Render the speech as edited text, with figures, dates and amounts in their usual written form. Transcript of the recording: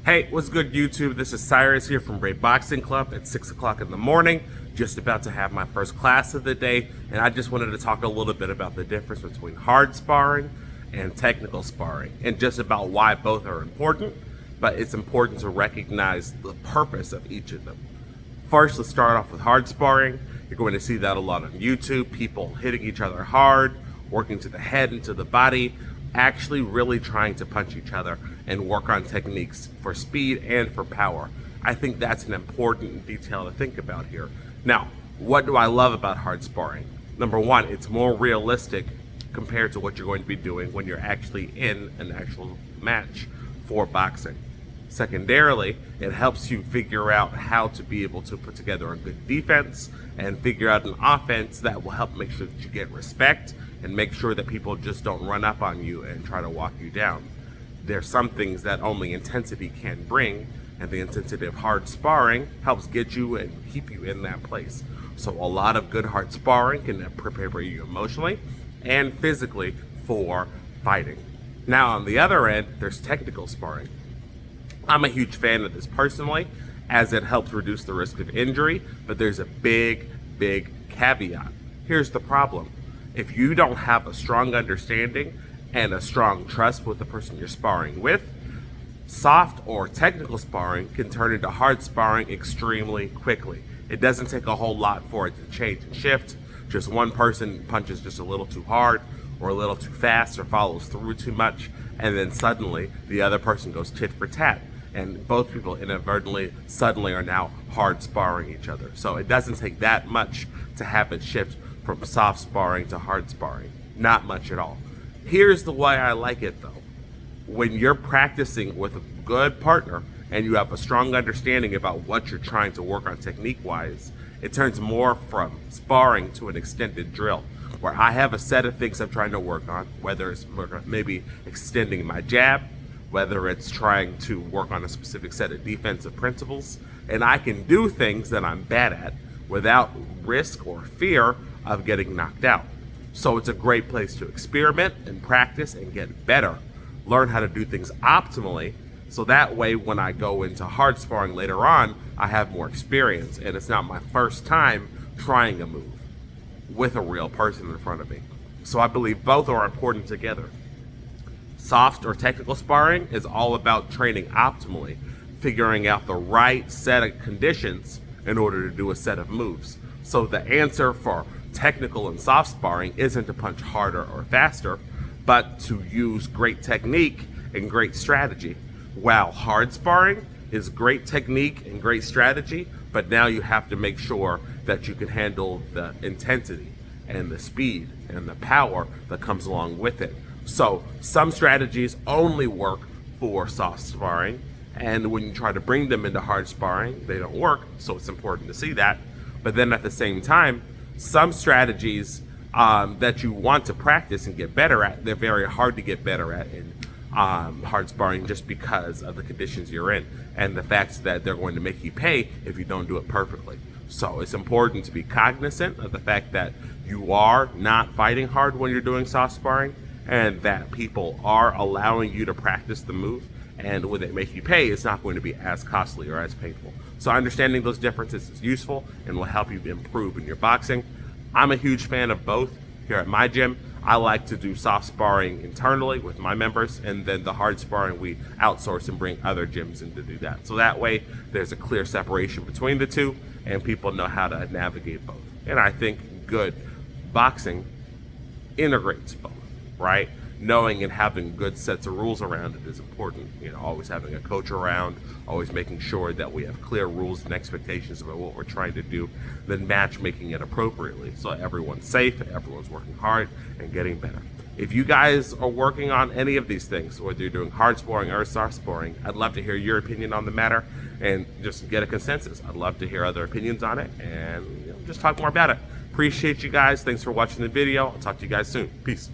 Hey, what's good, YouTube? This is Cyrus here from Brave Boxing Club at 6 o'clock in the morning. Just about to have my first class of the day, and I just wanted to talk a little bit about the difference between hard sparring and technical sparring, and just about why both are important, but it's important to recognize the purpose of each of them. First, let's start off with hard sparring. You're going to see that a lot on YouTube, people hitting each other hard, working to the head and to the body, actually really trying to punch each other and work on techniques for speed and for power. I think that's an important detail to think about here. Now, what do I love about hard sparring? Number one, it's more realistic compared to what you're going to be doing when you're actually in an actual match for boxing. Secondarily, it helps you figure out how to be able to put together a good defense and figure out an offense that will help make sure that you get respect and make sure that people just don't run up on you and try to walk you down. There's some things that only intensity can bring, and the intensity of hard sparring helps get you and keep you in that place. So a lot of good hard sparring can prepare you emotionally and physically for fighting. Now on the other end, there's technical sparring. I'm a huge fan of this personally, as it helps reduce the risk of injury, but there's a big caveat. Here's the problem. If you don't have a strong understanding and a strong trust with the person you're sparring with, soft or technical sparring can turn into hard sparring extremely quickly. It doesn't take a whole lot for it to change and shift. Just one person punches just a little too hard or a little too fast or follows through too much, and then suddenly the other person goes tit for tat. And both people inadvertently suddenly are now hard sparring each other. So it doesn't take that much to have it shift from soft sparring to hard sparring. Not much at all. Here's the way I like it though. When you're practicing with a good partner and you have a strong understanding about what you're trying to work on technique-wise, it turns more from sparring to an extended drill, where I have a set of things I'm trying to work on, whether it's maybe extending my jab, whether it's trying to work on a specific set of defensive principles, and I can do things that I'm bad at without risk or fear of getting knocked out. So it's a great place to experiment and practice and get better. Learn how to do things optimally, so that way when I go into hard sparring later on, I have more experience and it's not my first time trying a move with a real person in front of me. So I believe both are important together. Soft or technical sparring is all about training optimally, figuring out the right set of conditions in order to do a set of moves. So the answer for technical and soft sparring isn't to punch harder or faster, but to use great technique and great strategy. While hard sparring is great technique and great strategy, but now you have to make sure that you can handle the intensity and the speed and the power that comes along with it. So some strategies only work for soft sparring, and when you try to bring them into hard sparring, they don't work, so it's important to see that. But then at the same time, some strategies that you want to practice and get better at, they're very hard to get better at in hard sparring just because of the conditions you're in and the fact that they're going to make you pay if you don't do it perfectly. So it's important to be cognizant of the fact that you are not fighting hard when you're doing soft sparring, and that people are allowing you to practice the move, and when they make you pay, it's not going to be as costly or as painful. So understanding those differences is useful and will help you improve in your boxing. I'm a huge fan of both. Here at my gym, I like to do soft sparring internally with my members, and then the hard sparring we outsource and bring other gyms in to do that. So that way there's a clear separation between the two and people know how to navigate both. And I think good boxing integrates both, right? Knowing and having good sets of rules around it is important. Always having a coach around, always making sure that we have clear rules and expectations about what we're trying to do, then matchmaking it appropriately so everyone's safe, everyone's working hard and getting better. If you guys are working on any of these things, whether you're doing hard sparring or soft sparring, I'd love to hear your opinion on the matter and just get a consensus. I'd love to hear other opinions on it and just talk more about it. Appreciate you guys. Thanks for watching the video. I'll talk to you guys soon. Peace.